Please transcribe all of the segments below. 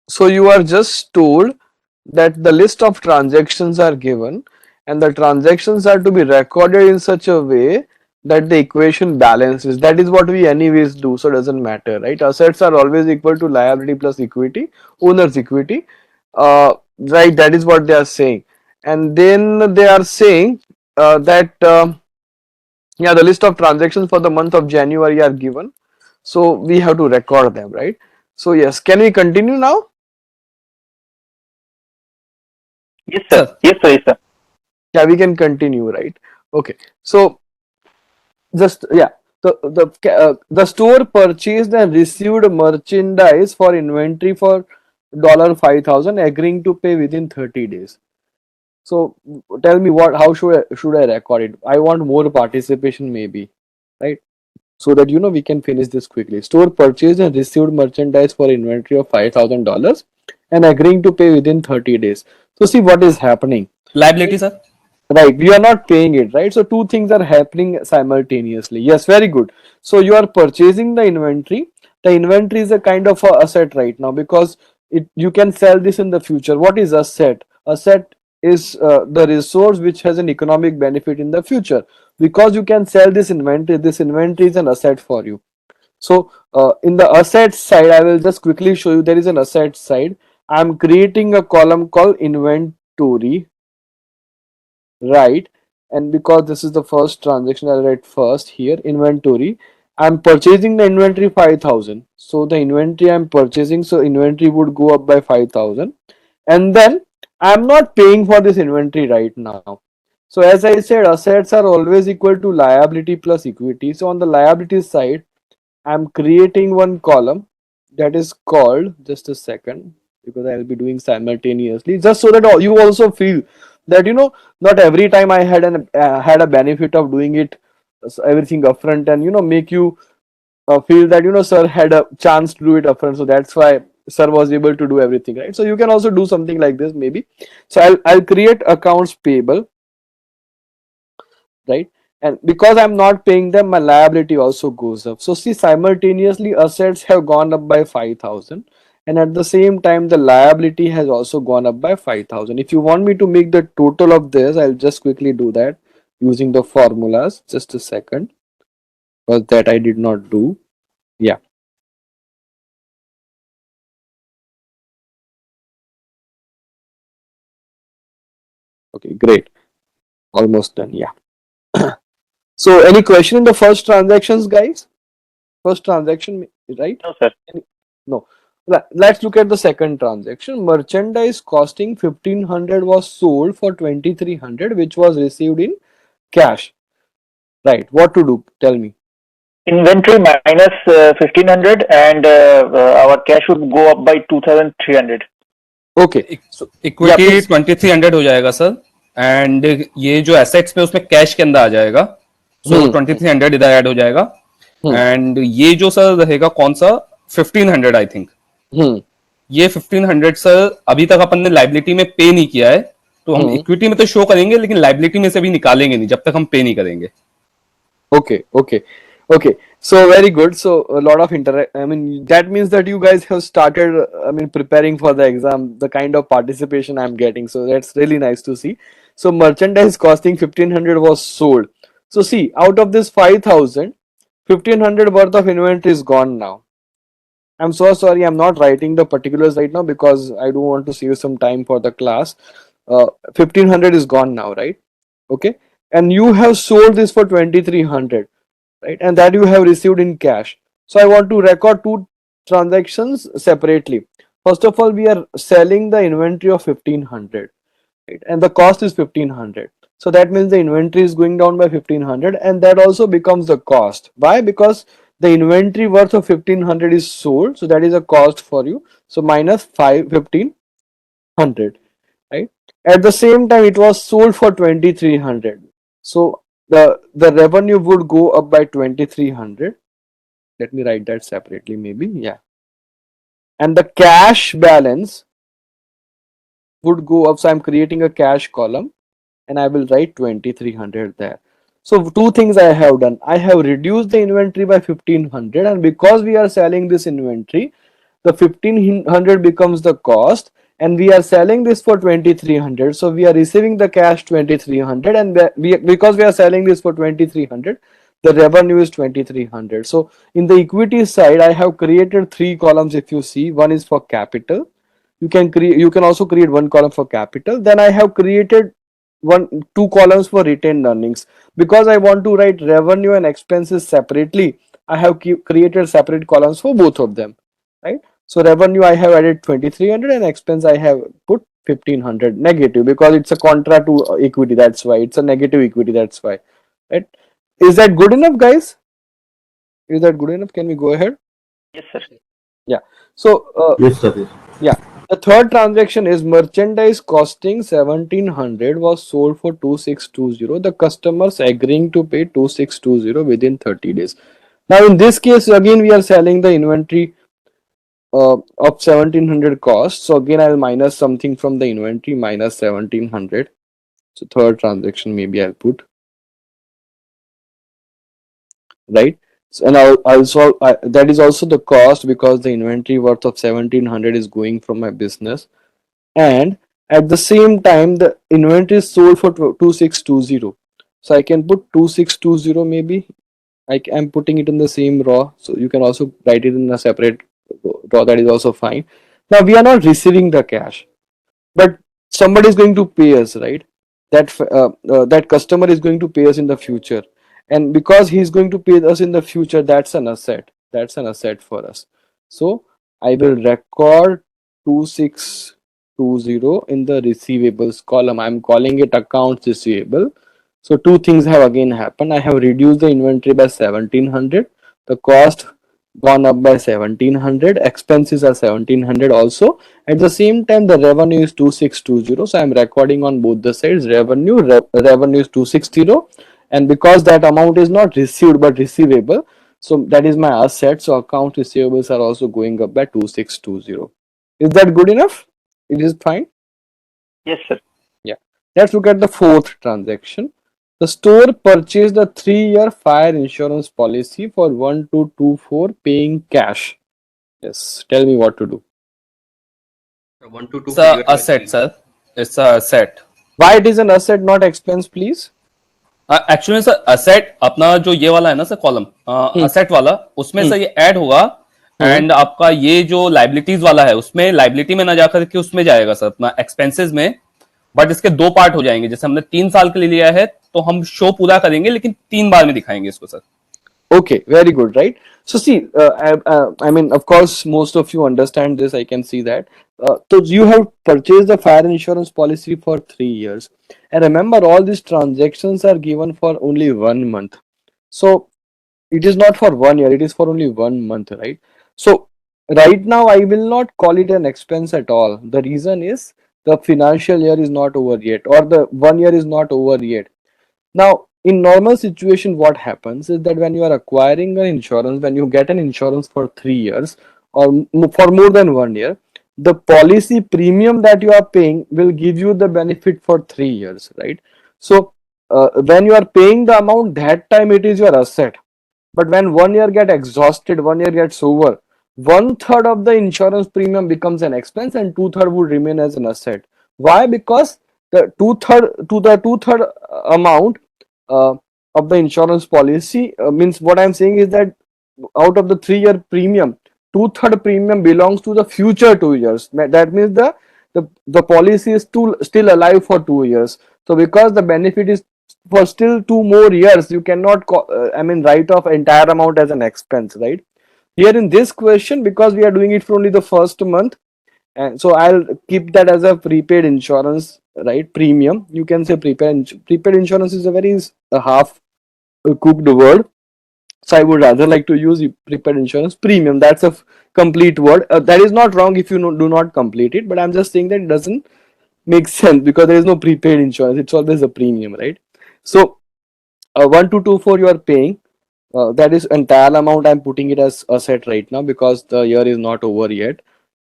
So you are just told that the list of transactions are given and the transactions are to be recorded in such a way that the equation balances. That is what we anyways do, so it doesn't matter, right? Assets are always equal to liability plus equity, owner's equity, right? That is what they are saying. And then they are saying that yeah, the list of transactions for the month of January are given, so we have to record them, right? So yes, can we continue now? Yes, Yes, sir. sir. Yes, sir. Yes, sir. Yeah, we can continue, right? Okay, so just yeah, the store purchased and received merchandise for inventory for $5,000, agreeing to pay within 30 days. So tell me, what, how should I record it? I want more participation maybe, right? So that we can finish this quickly. Store purchased and received merchandise for inventory of $5,000 and agreeing to pay within 30 days. So see what is happening. Liability, sir. Right, we are not paying it, right? So two things are happening simultaneously. Yes, very good. So you are purchasing the inventory. The inventory is a kind of a asset right now because you can sell this in the future. What is asset? Asset is the resource which has an economic benefit in the future. Because you can sell this inventory, this inventory is an asset for you. So in the asset side, I will just quickly show you there is an asset side. I am creating a column called inventory, right? And because this is the first transaction, I'll write first here inventory. I'm purchasing the inventory 5,000, so the inventory I'm purchasing, so inventory would go up by 5,000, and then I'm not paying for this inventory right now. So as I said, assets are always equal to liability plus equity. So on the liability side, I'm creating one column that is called, just a second, because I'll be doing simultaneously, just so that you also feel that not every time I had a benefit of doing it, everything upfront, and make you feel that sir had a chance to do it upfront, so that's why sir was able to do everything, right? So you can also do something like this maybe. So I'll create accounts payable, right? And because I'm not paying them, my liability also goes up. So see, simultaneously assets have gone up by 5,000, and at the same time the liability has also gone up by 5,000. If you want me to make the total of this, I'll just quickly do that using the formulas. Just a second, because that I did not do. Yeah. Okay, great. Almost done. Yeah. So any question in the first transactions, guys? First transaction, right? No, sir. No. Let's look at the second transaction. Merchandise costing 1,500 was sold for 2,300, which was received in cash. Right. What to do? Tell me. Inventory minus 1,500 and our cash would go up by 2,300. Okay. So yeah, equity please. 2,300 हो जाएगा sir. And ये जो assets में उसमें cash के अंदर आ जाएगा. सो 2,300 इधर ऐड हो जाएगा. Hmm. एंड ये जो सर रहेगा कौन सा 1,500 आई थिंक. Hmm. ये 1,500 सर अभी तक अपन ने लाइबिलिटी में पे नहीं किया है, तो हम Hmm. इक्विटी में तो शो करेंगे लेकिन लाइबिलिटी में से भी निकालेंगे नहीं जब तक हम पे नहीं करेंगे. Okay. Okay. Okay. So very good. So a lot of I mean, that means that you guys have started, I mean, preparing for the exam, the kind of participation I'm getting. So that's really nice to see. So merchandise costing 1,500 was sold. So see, out of this 5,000, 1,500 worth of inventory is gone now. I'm so sorry, I'm not writing the particulars right now because I do want to save some time for the class. 1,500 is gone now, right? Okay. And you have sold this for 2,300, right? And that you have received in cash. So I want to record two transactions separately. First of all, we are selling the inventory of 1,500, right? And the cost is 1,500. So that means the inventory is going down by 1,500, and that also becomes the cost. Why? Because the inventory worth of 1,500 is sold, so that is a cost for you. So minus 1,500, right? At the same time, it was sold for 2,300. So the revenue would go up by 2,300. Let me write that separately, maybe. Yeah. And the cash balance would go up. So I'm creating a cash column and I will write 2,300 there. So two things I have done. I have reduced the inventory by 1,500, and because we are selling this inventory, the 1500 becomes the cost, and we are selling this for 2300. So we are receiving the cash 2300, and because we are selling this for 2300, the revenue is 2300. So in the equity side, I have created three columns. If you see, one is for capital. You can also create one column for capital. Then I have created two columns for retained earnings. Because I want to write revenue and expenses separately, I have created separate columns for both of them, right? So revenue I have added 2300, and expense I have put 1500 negative, because it's a contra to equity. That's why it's a negative equity. That's why, right? Is that good enough, guys? Is that good enough? Can we go ahead? Yes, sir. Yeah. So Yes, sir. Yes. yeah, the third transaction is merchandise costing 1700 was sold for 2620. The customers agreeing to pay 2620 within 30 days. Now in this case, again we are selling the inventory of 1700 cost. So again I'll minus something from the inventory, minus 1700. So third transaction maybe I'll put, right? So, and that is also the cost, because the inventory worth of 1700 is going from my business. And at the same time the inventory is sold for 2620. So I can put 2620 maybe. I'm putting it in the same row, so you can also write it in a separate row. That is also fine. Now we are not receiving the cash, but somebody is going to pay us, right? That customer is going to pay us in the future, and because he is going to pay us in the future, that's an asset. That's an asset for us. So I will record 2620 in the receivables column. I'm calling it accounts receivable. So two things have again happened. I have reduced the inventory by 1700. The cost gone up by 1700. Expenses are 1700 also. At the same time, the revenue is 2620. So I'm recording on both the sides. Revenue is 260, and because that amount is not received but receivable, so that is my asset. So account receivables are also going up by 2620. Is that good enough? It is fine. Yes, sir. Yeah. Let's look at the fourth transaction. The store purchased a 3-year fire insurance policy for 1224 paying cash. Yes. Tell me what to do. 1 to 2 It's a asset, sir. It's a asset. Why it is an asset, not expense, please? Actually sir asset अपना जो ये वाला है ना sir column asset वाला उसमें sir ये add होगा एंड आपका ये जो लाइबिलिटीज वाला है उसमें लाइबिलिटी में ना जाकर के उसमें जाएगा सर अपना एक्सपेंसेस में. बट इसके दो पार्ट हो जाएंगे. जैसे हमने 3 साल के लिए लिया है तो हम शो पूरा करेंगे लेकिन 3 बार में दिखाएंगे इसको sir. Okay, very good, right? So see, I mean, of course, most of you understand this. I can see that. So you have purchased the fire insurance policy for 3 years, and remember, all these transactions are given for only 1 month. So it is not for 1 year; it is for only 1 month, right? So right now, I will not call it an expense at all. The reason is the financial year is not over yet, or the 1 year is not over yet. Now, in normal situation, what happens is that when you are acquiring an insurance, when you get an insurance for 3 years or for more than 1 year, the policy premium that you are paying will give you the benefit for 3 years, right? So when you are paying the amount, that time it is your asset. But when 1 year get exhausted, 1 year gets over, 1/3 of the insurance premium becomes an expense, and 2/3 would remain as an asset. Why? Because the two third amount uh, of the insurance policy means, what I'm saying is that out of the 3-year premium, 2/3 premium belongs to the future 2 years. That means the policy is still alive for 2 years. So because the benefit is for still 2 more years, you cannot write off entire amount as an expense, right? Here in this question, because we are doing it for only the first month, and so I'll keep that as a prepaid insurance, right? Premium, you can say prepaid insurance is a very half cooked word, so I would rather like to use prepaid insurance premium. That's a complete word. That is not wrong if you do not complete it, but I'm just saying that it doesn't make sense because there is no prepaid insurance. It's always a premium, right? So 1224 you are paying, that is entire amount. I'm putting it as asset right now because the year is not over yet,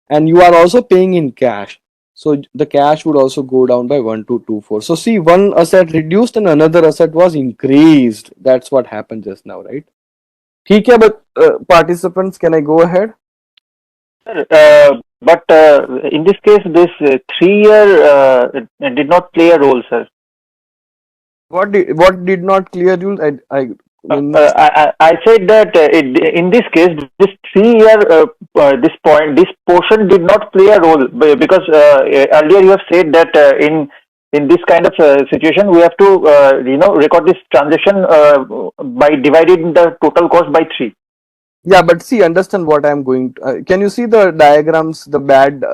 and you are also paying in cash, so the cash would also go down by 1224. So see, one asset reduced and another asset was increased. That's what happened just now, right? ठीक है, but participants, can I go ahead? Sir, but in this case, this 3 year did not play a role, sir. What did not clear you? I missed. I said that in this case, this 3 year this portion did not play a role because earlier you have said that in this kind of situation we have to record this transaction by dividing the total cost by 3. Yeah, but see, understand what I'm going to, can you see the diagrams, the bad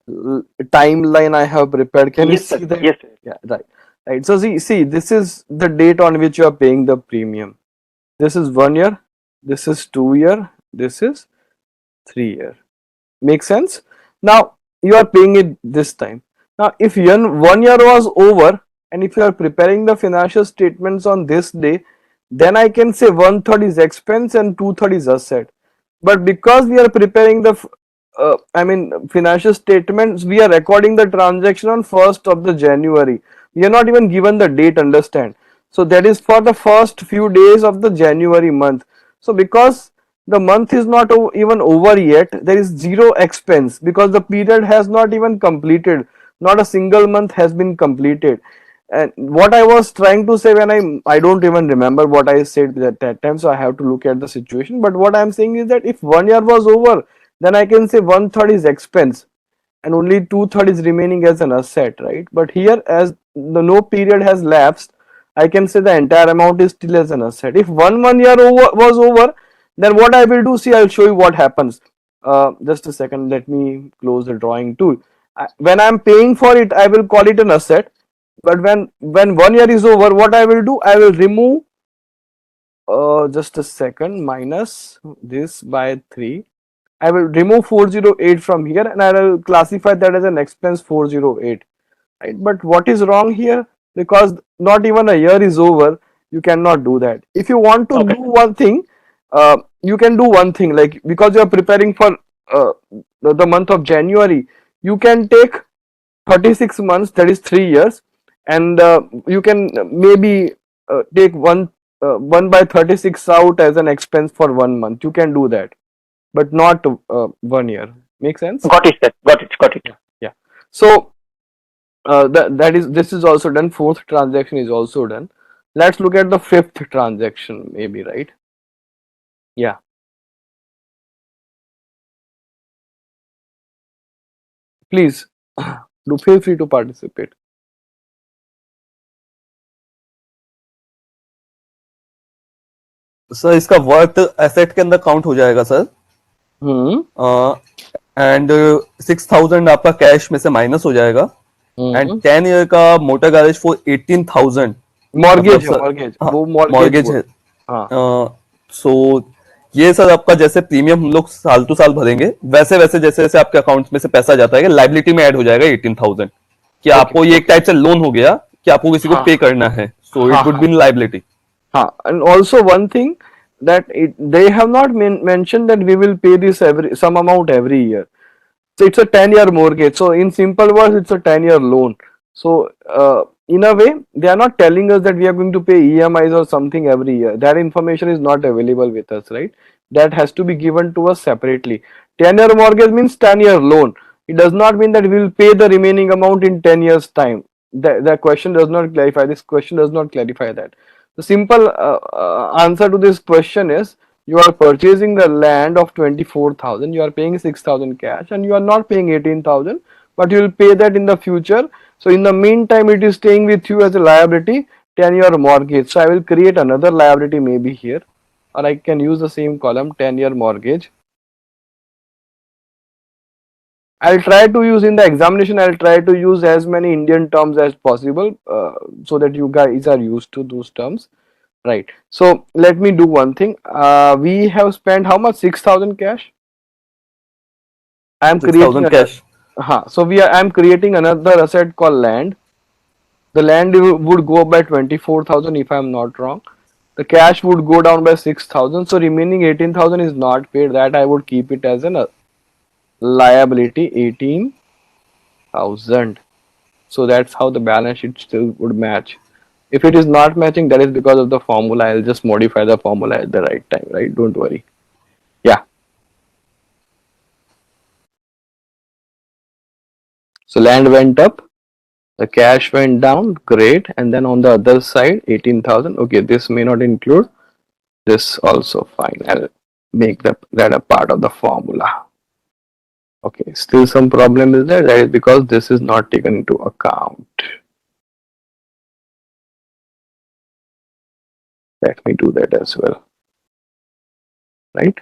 timeline I have prepared? Can you Yes, see sir. that? Yes, sir. Yeah, right. Right. So see, this is the date on which you are paying the premium. This is 1 year, this is 2 year, this is 3 year. Make sense? Now you are paying it this time. Now if 1 year was over and if you are preparing the financial statements on this day, then I can say 1/3 is expense and 2/3 is asset. But because we are preparing the financial statements, we are recording the transaction on 1st of the January. We are not even given the date, understand? So that is for the first few days of the January month. So because the month is not even over yet, there is zero expense because the period has not even completed. Not a single month has been completed. And what I was trying to say when I don't even remember what I said at that time, so I have to look at the situation. But what I'm saying is that if 1 year was over, then I can say 1/3 is expense and only 2/3 is remaining as an asset, right? But here, as the no period has lapsed, I can say the entire amount is still as an asset. If one year was over, then what I will do, see, I'll show you what happens. Just a second, let me close the drawing tool. When I'm paying for it, I will call it an asset. But when 1 year is over, what I will do, I will remove just a second, minus this by 3. I will remove 408 from here and I will classify that as an expense 408, right? But what is wrong here? Because not even a year is over, you cannot do that. If you want to Okay. do one thing, you can do one thing, like because you are preparing for the month of January, you can take 36 months, that is 3 years, and you can maybe take 1/36 out as an expense for 1 month. You can do that, but not 1 year. Make sense? Got it, sir. Got it. Got it. Yeah. So this is also done. Fourth transaction is also done. Let's look at the fifth transaction, maybe, right? Yeah. Please do feel free to participate. Sir इसका worth asset के अंदर count हो जाएगा sir Hmm. And 6,000 आपका cash में से minus हो जाएगा एंड 10 ईयर का मोटर गैरेज फॉर 18,000 मॉर्गेज है, मतलब मॉर्गेज हाँ, वो मॉर्गेज है। हाँ सो ये सर आपका जैसे प्रीमियम हम लोग साल टू साल भरेंगे वैसे वैसे जैसे जैसे आपके अकाउंट में से पैसा जाता है लाइबिलिटी में ऐड हो जाएगा 18,000 कि आपको ये एक टाइप से लोन हो गया कि आपको किसी को हाँ पे करना है सो हाँ इट वुड हाँ be liability and also one thing that they have not mentioned that we will pay this some amount every year. So it's a 10-year mortgage. So in simple words, it's a 10-year loan. So in a way, they are not telling us that we are going to pay EMIs or something every year. That information is not available with us, right? That has to be given to us separately. 10-year mortgage means 10-year loan. It does not mean that we will pay the remaining amount in 10 years time. The question does not clarify. This question does not clarify that. The simple answer to this question is you are purchasing the land of 24,000, you are paying 6,000 cash and you are not paying 18,000, but you will pay that in the future. So in the meantime, it is staying with you as a liability, 10-year mortgage. So I will create another liability maybe here, or I can use the same column, 10-year mortgage. I'll try to use in the examination, I'll try to use as many Indian terms as possible so that you guys are used to those terms. Right. So let me do one thing. We have spent how much? 6,000 cash. I am creating 6,000 another. Cash So I am creating another asset called land. The land would go up by 24,000 if I am not wrong. The cash would go down by 6,000. So remaining 18,000 is not paid. That I would keep it as a liability, 18,000. So that's how the balance sheet still would match. If it is not matching, that is because of the formula. I'll just modify the formula at the right time, right? Don't worry. Yeah. So land went up, the cash went down, great. And then on the other side, 18,000. Okay, this may not include this also, fine. I'll make that a part of the formula. Okay, still some problem is there. That is because this is not taken into account. Let me do that as well. Right?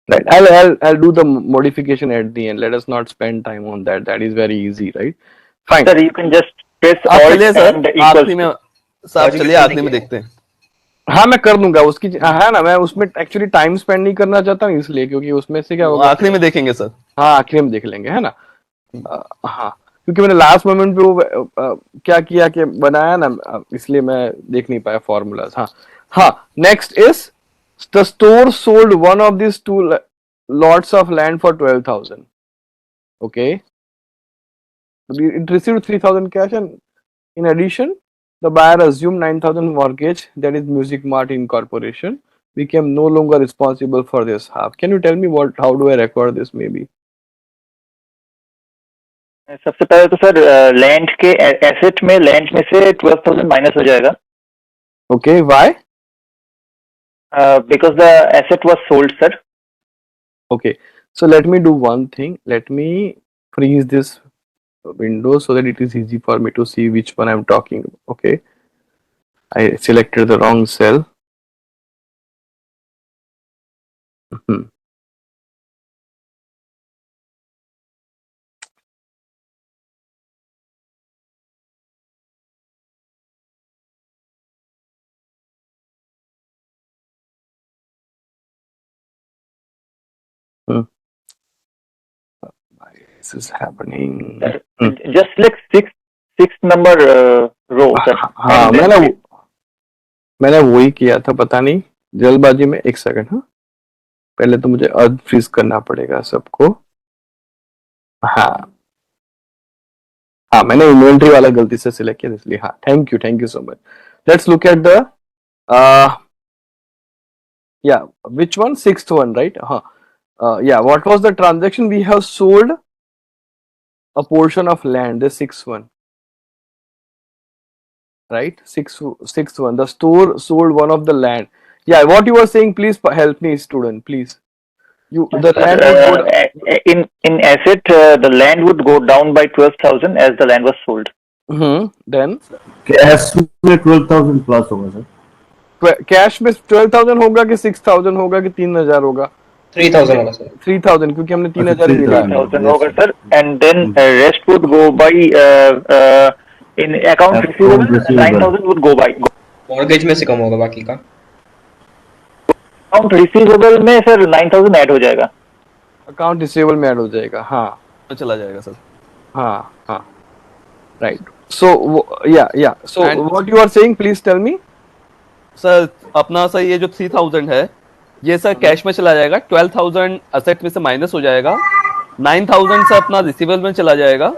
Right. I'll do the modification at the end. Let us not spend time on that. That is very easy, right? Fine. Sir, you can just press आप alt चलिए sir and आखिरी equals में to. Sir आप चलिए आखिरी में देखते हैं हाँ मैं कर दूंगा उसकी है ना, मैं उसमें एक्चुअली टाइम स्पेंड नहीं करना चाहता हूँ इसलिए, क्योंकि उसमें से क्या वो होगा, आखिरी में देखेंगे सर हाँ आखिर में देख लेंगे, है ना। हाँ क्योंकि मैंने लास्ट मोमेंट पे वो क्या किया कि बनाया ना, इसलिए मैं देख नहीं पाया फॉर्मूलाज। हाँ हाँ, next is the store sold one of this two lots of land for 12,000. Okay, it received 3,000 cash, and in addition, the buyer assumed 9,000 mortgage, that is Music Mart Incorporation, became no longer responsible for this half. Can you tell me how do I record this maybe? सबसे पहले तो sir land के asset में land में से 12,000 minus हो जाएगा Okay, why? Because the asset was sold sir. Okay, so let me do one thing. Let me freeze this window so that it is easy for me to see which one I'm talking about. Okay, I selected the wrong cell. Hmm. Why this is happening? Just like six number row sir. हाँ मैंने वही किया था, पता नहीं जल्दबाजी में। एक सेकंड, हाँ पहले तो मुझे अनफ्रीज करना पड़ेगा सबको। हाँ हाँ मैंने इन्वेंट्री वाला गलती से सिलेक्ट किया इसलिए। हाँ thank you so much. Let's look at the या which one, sixth one, right. हाँ yeah, what was the transaction? We have sold a portion of land, the sixth one, right? Sixth one, the store sold one of the land. Yeah, what you were saying, please help me, student, please. The land would go in asset the land would go down by 12,000 as the land was sold. then cash में 12,000 plus होगा sir. Cash में 12,000 होगा कि 6,000 होगा कि 3,000 होगा? 3,000 होगा sir. 3,000, क्योंकि हमने 3,000 ही मिला है। 3,000 होगा sir, and then rest would go by in account receivable 9,000 would go by. Mortgage में से कम होगा बाकी का। अकाउंट रिसीवेबल में सर 9,000 ऐड हो जाएगा। अकाउंट रिसीवेबल में ऐड हो जाएगा, हाँ तो चला जाएगा सर। हाँ हाँ राइट। सो या so what you are saying, please tell me. Sir अपना सर ये जो 3,000 है ये सर कैश में चला जाएगा, 12,000 असेट में से माइनस हो जाएगा, 9,000 से अपना रिसीवेबल में चला जाएगा,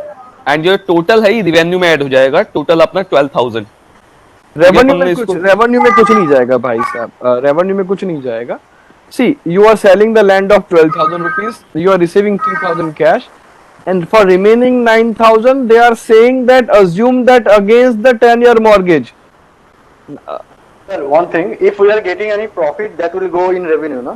एंड जो टोटल है ये रिवेन्यू में ऐड हो जाएगा, टोटल अपना 12,000। रेवेन्यू में कुछ नहीं जाएगा भाई साहब, रेवेन्यू में कुछ नहीं जाएगा। See you are selling the land of 12,000 rupees, you are receiving 3,000 cash, and for remaining 9,000 they are saying that assume that against the 10-year mortgage. Sir, one thing, if we are getting any profit, that will go in revenue, no?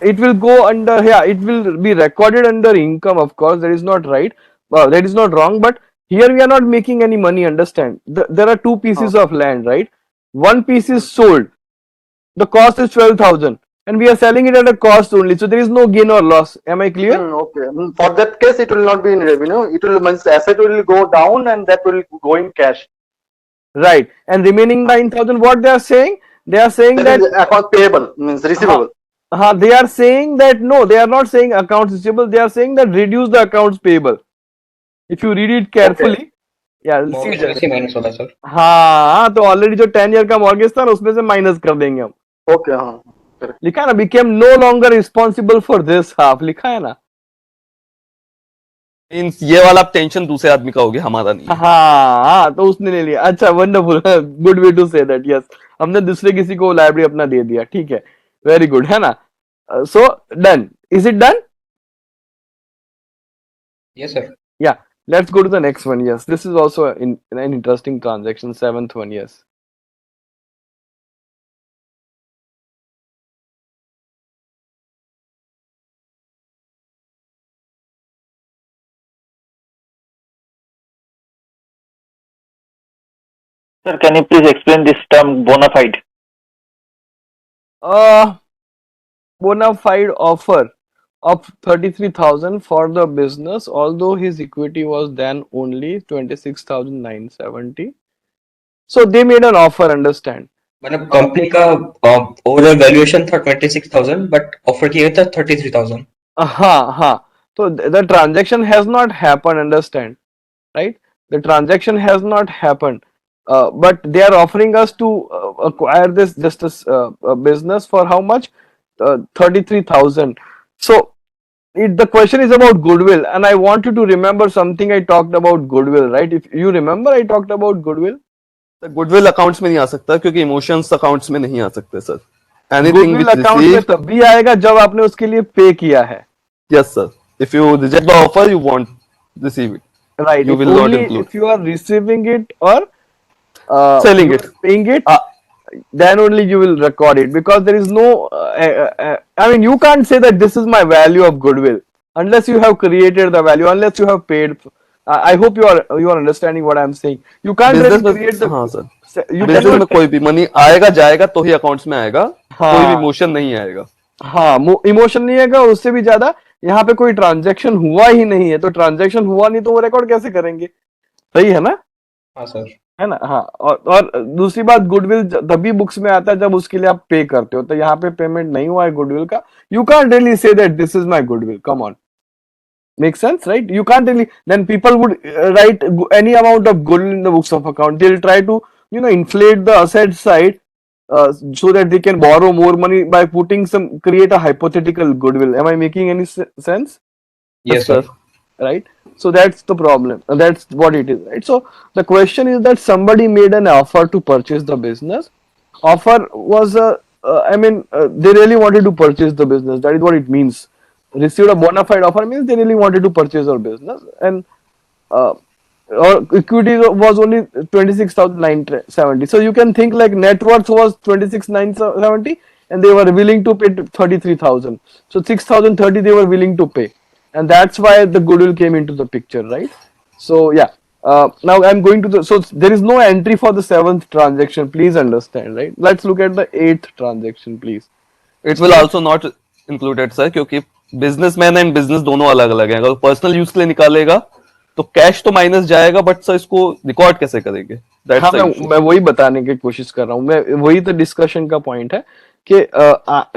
It will go under, yeah, it will be recorded under income, of course, that is not right, that is not wrong, but here we are not making any money, understand. There are two pieces of land, right? One piece is sold, the cost is 12,000, and we are selling it at a cost only, so there is no gain or loss. Am I clear? Okay. For that case, it will not be in revenue. It will means asset will go down, and that will go in cash. Right. And remaining 9,000, what they are saying? They are saying That that is account payable, means receivable. they are saying that no, they are not saying accounts receivable, they are saying that reduce the accounts payable. If you read it carefully, yeah, see mortgage that. में से minus होगा sir. हाँ तो already जो 10 year का mortgage था ना उसमें से माइनस कर देंगे हम। Okay, हाँ. Correct. लिखा है ना, became no longer responsible for this half, लिखा है ना। मीन्स ये वाला टेंशन दूसरे आदमी का हो गया, हमारा नहीं है। हाँ, तो उसने ले लिया। अच्छा, wonderful, good way to say that. Yes, हमने दूसरे किसी को लाइब्रेरी अपना दे दिया, ठीक है, वेरी गुड, है ना? So done, is it done? Yes, sir. Yeah, let's go to the next one. Yes, this is also an interesting transaction, seventh one. Yes. Sir, can you please explain this term bona fide? Uh, bona fide offer of 33,000 for the business, although his equity was then only 26,970. So they made an offer, understand? मतलब company का overall valuation था 26,000 but offer किया था 33,000. हाँ. So the transaction has not happened, understand? Right? The transaction has not happened. But they are offering us to acquire this just a business for how much? 33,000. So the question is about goodwill, and I want you to remember something I talked about goodwill, right? If you remember, I talked about goodwill. Goodwill accounts में नहीं आ सकता क्योंकि emotions accounts में नहीं आ सकते sir. Anything Goodwill विच account में receive, तब भी आएगा जब आपने उसके लिए पे किया है, yes sir, if you reject the offer you want receive it, right? you If will not only include. if you are receiving it or Selling you it. are paying it, Ah, then only you will record it, because there is no I mean, you can't say that this is my value of goodwill unless you have created the value, unless you have paid. I hope you are understanding what I'm saying. You can't business really create में, the, हाँ sir, you business में cannot, कोई भी money आएगा जाएगा तो ही accounts में आएगा, कोई भी हाँ इमोशन नहीं आएगा। हाँ, इमोशन नहीं है, उससे भी ज्यादा यहाँ पे कोई ट्रांजैक्शन हुआ ही नहीं है, तो ट्रांजैक्शन हुआ नहीं तो वो रिकॉर्ड कैसे करेंगे? सही है ना? हाँ सर. है ना? हाँ, और दूसरी बात, गुडविल तभी बुक्स में आता है जब उसके लिए आप पे करते हो, तो यहाँ पे पेमेंट नहीं हुआ है गुडविल का। You can't really say that this is my goodwill, come on, make sense, right? You can't really, then people would write any amount of goodwill in the books of account. They'll try to, inflate the asset side, so that they can borrow more money by create a hypothetical goodwill. Am I making any sense? Yes, sir. Right? So that's the problem. That's what it is, right? So the question is that somebody made an offer to purchase the business. Offer was they really wanted to purchase the business. That is what it means. Received a bona fide offer means they really wanted to purchase our business, and our equity was only 26,970. So you can think like net worth was 26,970, and they were willing to pay 33,000. So 6,030 they were willing to pay, and that's why the goodwill came into the picture, right? So yeah. Now I'm going to so there is no entry for the seventh transaction. Please understand, right? Let's look at the eighth transaction, please. It will also not included sir, क्योंकि businessman and business दोनों अलग अलग है। अगर personal use के लिए निकालेगा तो कैश तो माइनस जाएगा, बट सर इसको रिकॉर्ड कैसे करेंगे? हाँ, दैट्स द इशू। मैं वही बताने की कोशिश कर रहा हूँ, मैं वही तो डिस्कशन का पॉइंट है कि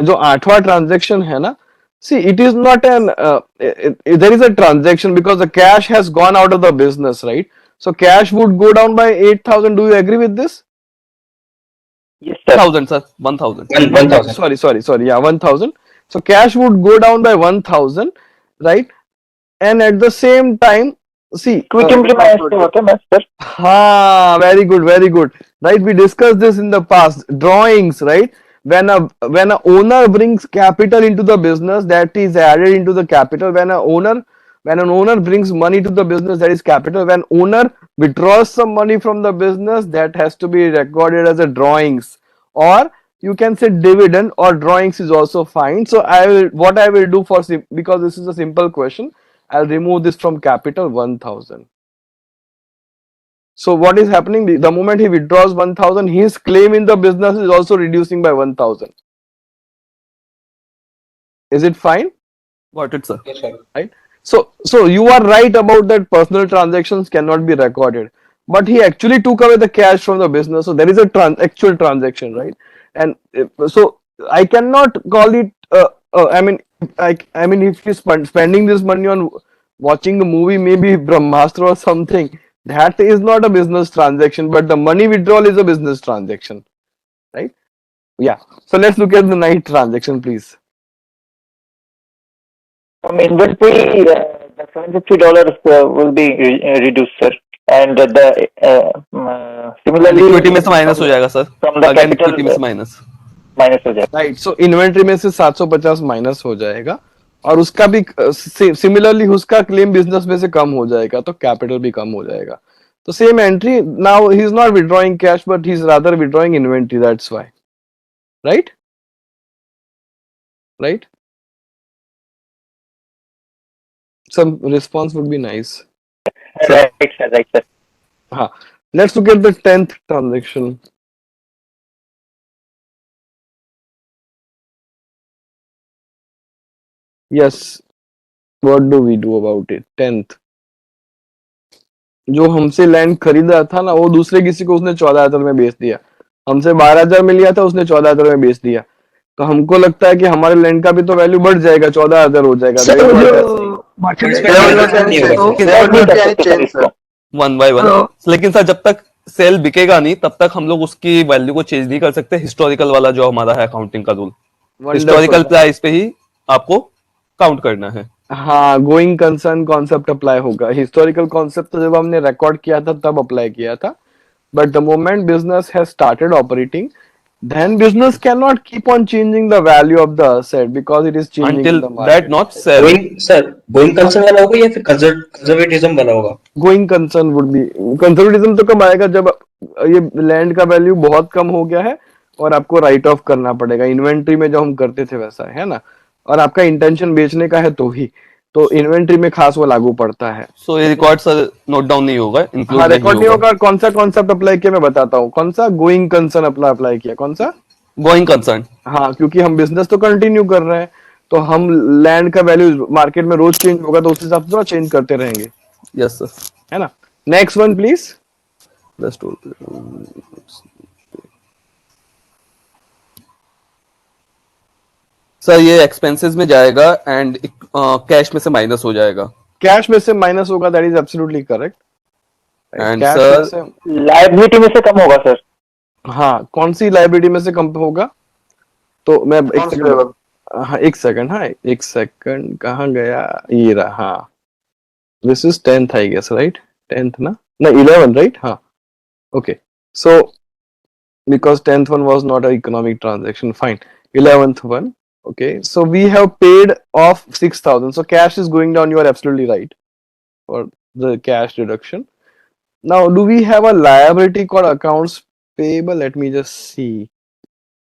जो आठवां ट्रांजैक्शन है ना, see it is not an there is a transaction because the cash has gone out of the business, right? So cash would go down by 8,000. Do you agree with this? Yes, sir. 1000 sir, 1000। 1,000. Sorry, yeah, 1,000. So cash would go down by 1,000, right? And at the same time, see, Quick implementation होते हैं sir. very good. Right, we discussed this in the past. Drawings, right? When a owner brings capital into the business, that is added into the capital. When an owner brings money to the business, that is capital. When owner withdraws some money from the business, that has to be recorded as a drawings, or you can say dividend or drawings is also fine. So what I will do because this is a simple question, I'll remove this from capital 1,000. So what is happening? The moment he withdraws 1,000, his claim in the business is also reducing by 1,000. Is it fine? Gott it, sir. Yes, sir. Right? So you are right about that personal transactions cannot be recorded, but he actually took away the cash from the business. So there is a actual transaction, right? And so I cannot call it. I mean, if he's spending this money on watching a movie, maybe Brahmastra or something, that is not a business transaction. But the money withdrawal is a business transaction, right? Yeah. So let's look at the ninth transaction, please. From inventory, the $750 will be reduced, sir. And similarly, equity में से minus हो जाएगा sir, from the again capital equity में से minus. minus हो जाएगा. Right, सो inventory में से 750 माइनस हो जाएगा और उसका भी सिमिलरली उसका क्लेम बिजनेस में से कम हो जाएगा, तो कैपिटल भी कम हो जाएगा। तो same entry, now he is not withdrawing cash but he is rather withdrawing inventory, that's why, right right. some response would be nice. Right, sir. Right, sir. हाँ, let's look at the 10th transaction. Yes, what do we do about it? 10th, जो हमसे land खरीदा था ना, वो दूसरे किसी को उसने 14,000 में बेच दिया। हमसे 12,000 में लिया था, उसने 14,000 में बेच दिया। तो हमको लगता है कि हमारे लैंड का भी तो वैल्यू बढ़ जाएगा, 14,000 हो जाएगा। Sir, There is Market no value difference. नहीं होगा सर। One by one. लेकिन सर जब तक सेल बिकेगा नहीं तब तक हम लोग उसकी वैल्यू को चेंज नहीं कर सकते, हिस्टोरिकल वाला जो हमारा है अकाउंटिंग का रूल, हिस्टोरिकल Wonderful. प्राइस पे ही आपको काउंट करना है। हाँ, गोइंग कंसर्न कॉन्सेप्ट अप्लाई होगा। हिस्टोरिकल कॉन्सेप्ट तो जब हमने रिकॉर्ड किया था तब अप्लाई किया था, but the moment business has started operating, then business cannot keep on changing the value of the asset because it is changing Until in the market. that not sell. Going concern वाला होगा या फिर conservatism वाला होगा? Going concern would be, conservatism तो कब आएगा जब ये लैंड का वैल्यू बहुत कम हो गया है और आपको राइट ऑफ करना पड़ेगा। इन्वेंट्री में जो हम करते थे वैसा है ना, और आपका इंटेंशन बेचने का है तो ही, तो इन्वेंट्री में खास वो लागू पड़ता है। सो ये रिकॉर्ड सर नोट डाउन नहीं होगा, इंक्लूड हाँ, नहीं रिकॉर्ड नहीं होगा। होगा। कौन सा कॉन्सेप्ट अप्लाई किया मैं बताता हूँ। कौन सा गोइंग कंसर्न अप्लाई किया, कौन सा? Going concern. हाँ, क्योंकि हम बिजनेस तो कंटिन्यू कर रहे हैं, तो हम लैंड का वैल्यू मार्केट में रोज चेंज होगा तो उस हिसाब से थोड़ा चेंज करते रहेंगे, यस सर। है ना। Next one please. Let's do. Sir ये एक्सपेंसेस में जाएगा एंड कैश में से माइनस हो जाएगा। कैश में से माइनस होगा, that is absolutely correct. And cash sir- में से, Liability में से कम होगा, sir. हाँ, कौन सी लाइबिलिटी में से कम होगा? तो मैं एक Accounts सेकंड, payable. हाँ एक सेकंड, हाँ एक सेकंड, कहाँ गया ये रहा। हाँ, this is 10th I guess, right? 10th ना, no 11, राइट? हाँ, okay. So because 10th one was not an economic transaction, fine. 11th one, okay, so we have paid off 6,000, so cash is going down, you are absolutely right for the cash reduction. Now do we have a liability called accounts payable? Let me just see,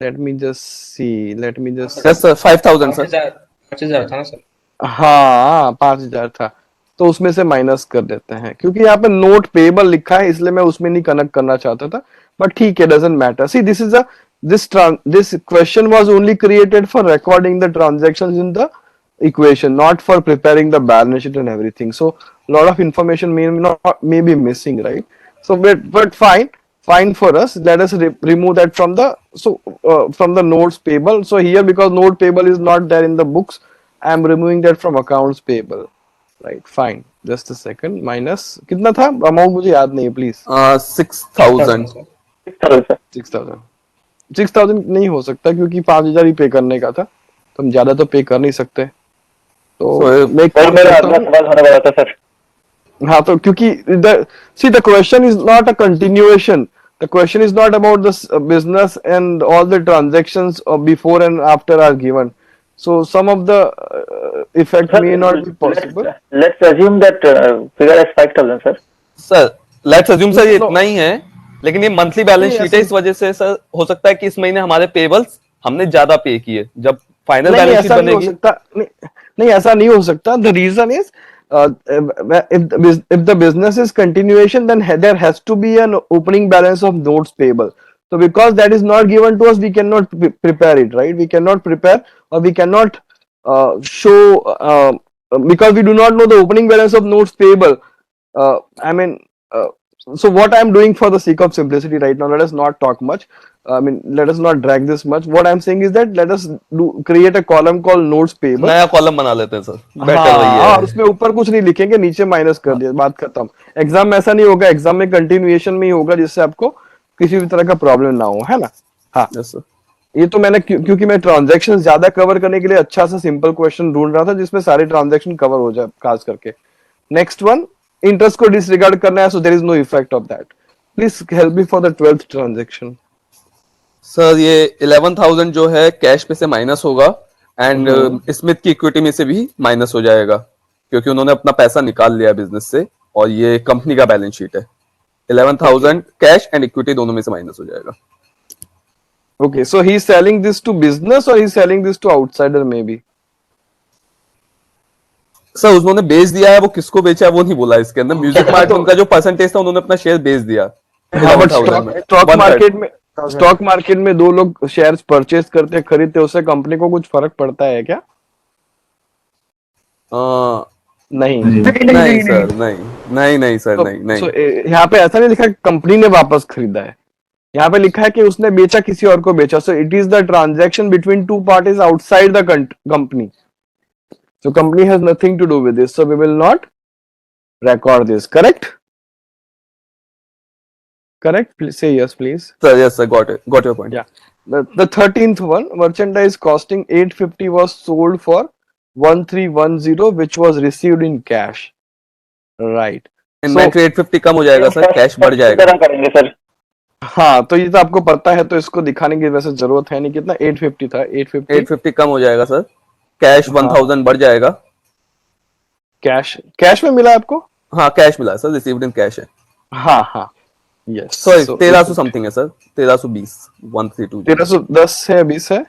yes sir 5,000 sir. 5,000 था ना sir? हाँ 5,000 था, तो उसमें से minus कर देते हैं, क्योंकि यहाँ पे नोट पेबल लिखा है इसलिए मैं उसमें नहीं कनेक्ट करना चाहता था, बट ठीक है, doesn't matter. See this is this question was only created for recording the transactions in the equation, not for preparing the balance sheet and everything. So a lot of information may be missing, right? So but fine for us. Let us remove that from the from the notes payable. So here, because note payable is not there in the books, I am removing that from accounts payable, right? Fine, just a second. Minus कितना था amount, मुझे याद नहीं है, please. 6,000। 6,000, sir. 6,000 नहीं हो सकता, क्योंकि 5,000 ही पे करने का था, तो हम ज्यादा तो पे कर नहीं सकते। तो मैं एक और काम मेरा करता अगला हूँ। सवाल होने वाला था, सर. हाँ, तो क्योंकि the question is not a continuation. The question is not about this business and all the transactions of before and after are given. So some of the effect may not be possible. Let's assume that figure as 5,000, sir. Sir let's assume sir ये No. इतना ही है, लेकिन ये monthly balance नहीं, sheet है, ऐसा- इस वजह से सर हो सकता है कि इस महीने हमारे पेबल्स हमने ज्यादा पे किए, जब फाइनल नहीं, बैलेंस शीट ऐसा नहीं हो बनेगी। सकता। नहीं, ऐसा नहीं हो सकता। The reason is, if the business is continuation, then there has to be an opening balance of notes payable. So because that is not given to us, we cannot prepare it, right? We cannot prepare, or we cannot show, because we do not know the opening balance of notes payable. I mean, so what I'm doing for the sake of simplicity right now, let us not talk much. I mean, let us not drag this much. What I'm saying is that let us create a column called notes payable. नया column बना लेते हैं sir, better हाँ, वही और है। उसमें ऊपर कुछ नहीं लिखेंगे, नीचे माइनस कर दिया, बात खत्म। एग्जाम में ऐसा नहीं होगा, एग्जाम में कंटिन्यूएशन में ही होगा, जिससे आपको किसी भी तरह का प्रॉब्लम ना हो, है ना। हाँ, यस सर। ये तो मैंने क्योंकि मैं ट्रांजैक्शन ज्यादा कवर करने के लिए अच्छा सा सिंपल क्वेश्चन ढूंढ रहा था जिसमें सारे ट्रांजैक्शन कवर हो जाए खास करके। नेक्स्ट वन, इंटरेस्ट को डिसरिगार्ड करना है, so there is no effect of that. Please help me for the 12th transaction. Sir ये 11,000 जो है कैश पे से माइनस होगा एंड स्मिथ की इक्विटी में से भी माइनस हो जाएगा क्योंकि उन्होंने अपना पैसा निकाल लिया बिजनेस से और ये कंपनी का बैलेंस शीट है. 11,000 कैश एंड इक्विटी दोनों में से माइनस हो जाएगा. Okay, so he's selling this to business or he's selling this to outsider maybe? Sir उन्होंने बेच दिया है, वो किसको बेचा है वो नहीं बोला इसके अंदर. म्यूजिक मार्ट उनका जो परसेंटेज था उन्होंने अपना शेयर बेच दिया. हाँ, but 11,000 में. स्टॉक One मार्केट में, स्टॉक मार्केट में दो लोग शेयर्स परचेज करते हैं, खरीदते हैं, उससे कंपनी को कुछ फर्क पड़ता है क्या? नहीं. नहीं सर, नहीं सर, नहीं. So, यहाँ पे ऐसा नहीं लिखा कि कंपनी ने वापस खरीदा है, यहाँ पे लिखा है कि उसने बेचा, किसी और को बेचा. So it is the transaction between two parties outside the company. So company has nothing to do with this, so we will not record this. Correct, please say yes please. Sir, yes sir, got your point. Yeah. The 13th one, merchandise costing 850 was sold for 1310, which was received in cash, right? Inventory 850 कम हो जाएगा sir, cash बढ़ जाएगा. तरह करेंगे sir. हाँ, तो ये तो आपको पता है, तो इसको दिखाने की वैसे जरूरत है नहीं. कितना 850 था? 850 कम हो जाएगा सर, कैश 1000 बढ़ जाएगा. कैश में मिला आपको? हाँ कैश मिला सर, रिसीव्ड इन कैश है. हाँ यस. सॉरी 1300 समथिंग है सर, 1320 132. 1310 है, 20 है,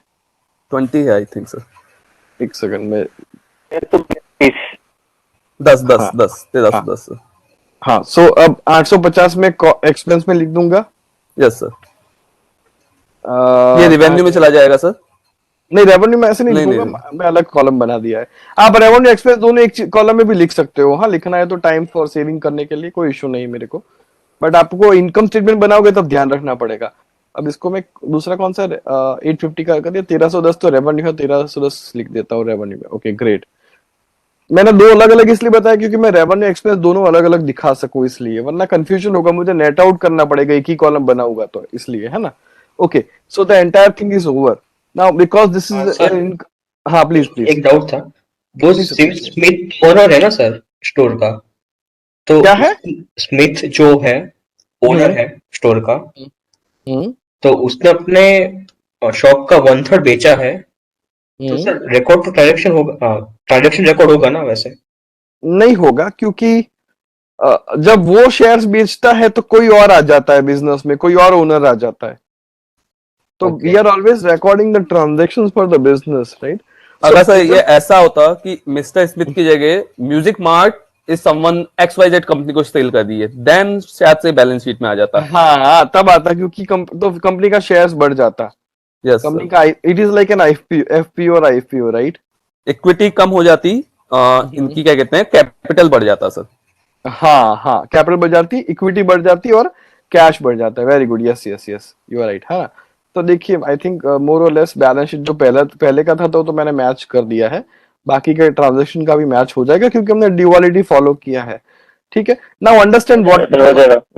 20 है आई थिंक सर. एक सेकंड में. 10 10 1310. हाँ, सो अब 850 में एक्सपेंस में लिख दूंगा. Yes sir. ये रेवेन्यू में चला जाएगा सर. नहीं, रेवेन्यू में ऐसे नहीं लिखूंगा, मैं अलग कॉलम बना दिया है. आप रेवेन्यू एक्सपेंस दोनों एक कॉलम में भी लिख सकते हो. हाँ, लिखना है तो टाइम फॉर सेविंग करने के लिए कोई इशू नहीं मेरे को, बट आपको इनकम स्टेटमेंट बनाओगे तब ध्यान रखना पड़ेगा. अब इसको मैं दूसरा कौन सा 850 का कर दिया, 1310 तो रेवेन्यू है, 1310 लिख देता हूँ रेवेन्यू में. Okay great. मैंने दो अलग अलग इसलिए बताया क्योंकि मैं रेवेन्यू एक्सपेंस दोनों अलग अलग दिखा सकूं, इसलिए, वरना कंफ्यूजन होगा, मुझे नेट आउट करना पड़ेगा, एक ही कॉलम बना होगा तो, इसलिए, है ना. Okay, so the entire thing is over now because this is. हाँ प्लीज. एक डाउट था, वो स्मिथ ओनर है ना सर स्टोर का, तो क्या है? स्मिथ जो है ओनर है स्टोर का, तो उसने अपने शॉप का 1/3 बेचा है, तो सर रिकॉर्ड तो ट्रांजैक्शन रिकॉर्ड होगा ना? वैसे नहीं होगा, क्योंकि जब वो शेयर्स बेचता है तो कोई और आ जाता है बिजनेस में, कोई और ओनर आ जाता है, तो we are always recording the transactions for the business, right. अगर सर ये ऐसा होता कि मिस्टर स्मिथ की जगह music mart is someone XYZ company को सेल कर दी है, देन शायद से बैलेंस शीट में आ जाता. हाँ, तब आता, क्योंकि तो कंपनी का शेयर्स बढ़ जाता. यस, कंपनी का it is like an FPO और IPO, राइट. इक्विटी कम हो जाती, इनकी क्या कहते हैं, कैपिटल बढ़ जाता सर. हाँ, कैपिटल बढ़ जाती, इक्विटी बढ़ जाती और कैश बढ़ जाता है. Very good, yes you are right. हाँ, तो देखिए, आई थिंक मोर और लेस बैलेंस शीट जो पहले का था तो मैंने मैच कर दिया है. बाकी के ट्रांजैक्शन का भी मैच हो जाएगा क्योंकि हमने ड्यूअलिटी फॉलो किया है. ठीक है. नाउ अंडरस्टैंड व्हाट,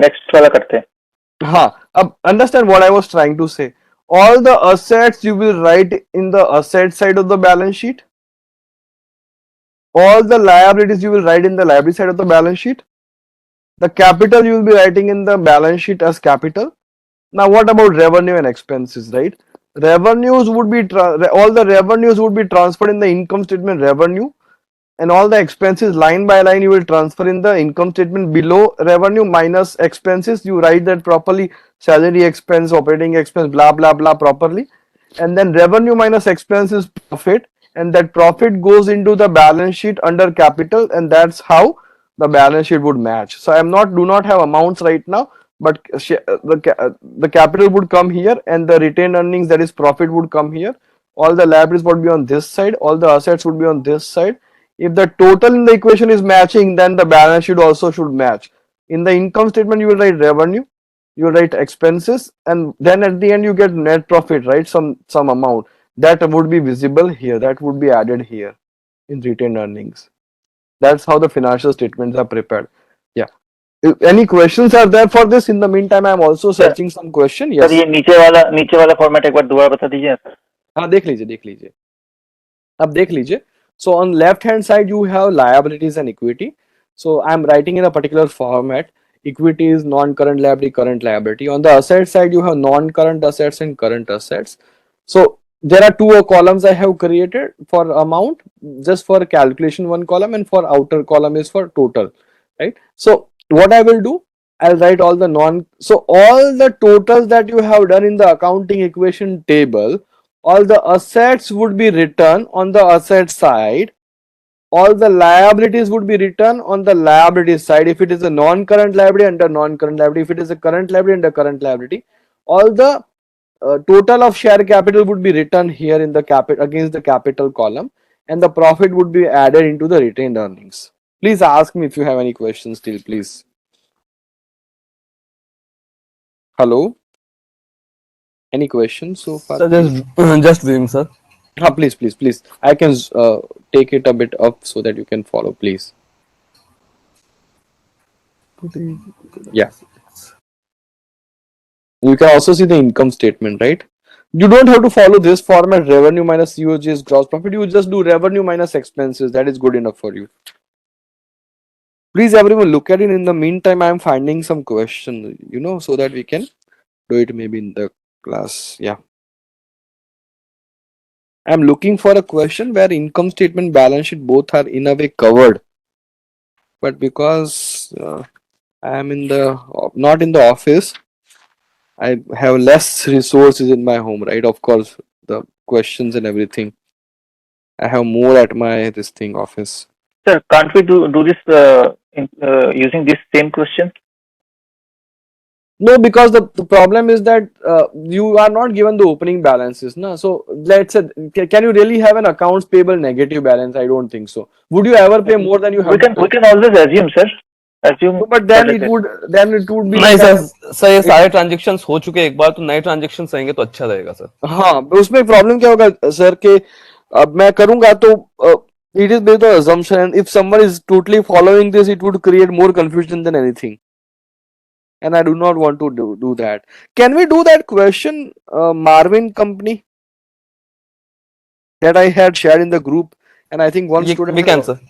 नेक्स्ट वाला करते हैं. हाँ, अब understand what I was trying to say. All the assets you will write in the asset side of the balance sheet. All the liabilities you will write in the liability side of the balance sheet. The capital you will be writing in the balance sheet as capital. Now what about revenue and expenses, right? Revenues would be all the revenues would be transferred in the income statement revenue, and all the expenses line by line you will transfer in the income statement below revenue minus expenses. You write that properly, salary expense, operating expense, blah blah blah properly, and then revenue minus expense is profit, and that profit goes into the balance sheet under capital, and that's how the balance sheet would match. So I do not have amounts right now, but the capital would come here, and the retained earnings, that is profit, would come here. All the liabilities would be on this side, all the assets would be on this side. If the total in the equation is matching, then the balance sheet also should match. In the income statement, you will write revenue, you will write expenses, and then at the end you get net profit, right? Some amount that would be visible here, that would be added here in retained earnings. That's how the financial statements are prepared. Yeah. If any questions are there for this? In the meantime, I am also searching some question. Yes. Sir ये नीचे वाला format एक बार दोबारा बता दीजिए. हाँ, देख लीजिए. अब देख लीजिए. So on left hand side you have liabilities and equity. So I'm writing in a particular format. Equity is non-current liability, current liability. On the asset side, you have non-current assets and current assets. So there are two columns I have created for amount, just for calculation one column, and for outer column is for total, right? So what I will do, I'll write all the so all the totals that you have done in the accounting equation table, all the assets would be written on the asset side, all the liabilities would be written on the liability side. If it is a non-current liability, under non-current liability. If it is a current liability, under current liability. All the total of share capital would be written here in the capital against the capital column, and the profit would be added into the retained earnings. Please ask me if you have any questions still, please. Hello? Any questions so far? Sir, just viewing, sir. Please. I can take it a bit up so that you can follow, please. Yeah. You can also see the income statement, right? You don't have to follow this format, revenue minus COG is gross profit. You just do revenue minus expenses. That is good enough for you. Please, everyone, look at it. In the meantime, I am finding some questions, so that we can do it maybe in the class. Yeah. I'm looking for a question where income statement, balance sheet both are in a way covered. But because I am not in the office, I have less resources in my home, right? Of course, the questions and everything. I have more at my office. Sir, can't we do this using this same question? No, because the problem is that you are not given the opening balances. No? So let's say, can you really have an accounts payable negative balance? I don't think so. Would you ever pay more than you have? We can always assume, sir. Assume. But then it would be. नहीं sir ये सारे transactions हो चुके एक बार, तो नए transactions आएंगे तो अच्छा रहेगा सर. हाँ, उसमें प्रॉब्लम क्या होगा सर के अब मैं करूंगा तो it is based on assumption, and if someone is totally following this, it would create more confusion than anything. And I do not want to do that. Can we do that question, Marvin company, that I had shared in the group? And I think one student. We can, sir.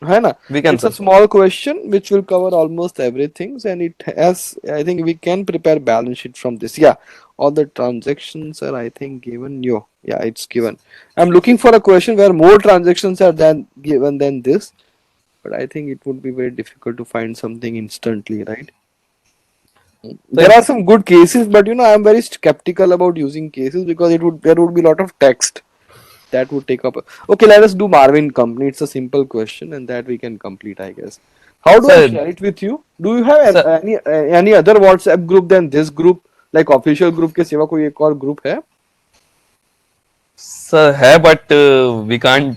है ना? We can, it's sir. a small question which will cover almost everything, and it has, I think we can prepare balance sheet from this. Yeah, all the transactions are, I think, given. Yeah, it's given. I'm looking for a question where more transactions are given than this, but I think it would be very difficult to find something instantly, right? There are some good cases, but I'm very skeptical about using cases because there would be a lot of text that would take up. Okay, let us do Marvin company. It's a simple question, and that we can complete, I guess. How do I share it with you? Do you have any other WhatsApp group than this group, like official group के सिवा कोई एक और group है? Sir, है, but we can't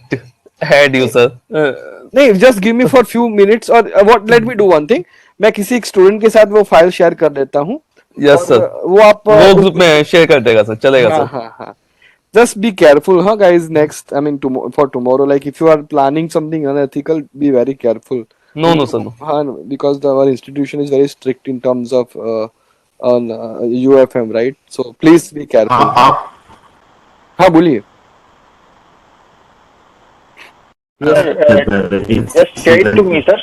add you, sir. नहीं, just give me for few minutes, or what? Let me do one thing. मैं किसी एक स्टूडेंट के साथ वो फाइल शेयर कर देता हूँ. Yes, sir. वो ग्रुप में शेयर कर देगा सर, चलेगा सर. हाँ. Just be careful, guys. Next, I mean, for tomorrow, like if you are planning something unethical, be very careful. No, sir, no. Because our institution is very strict in terms of UFM, right? So please be careful. हाँ, बोलिए. Just share it to me, sir.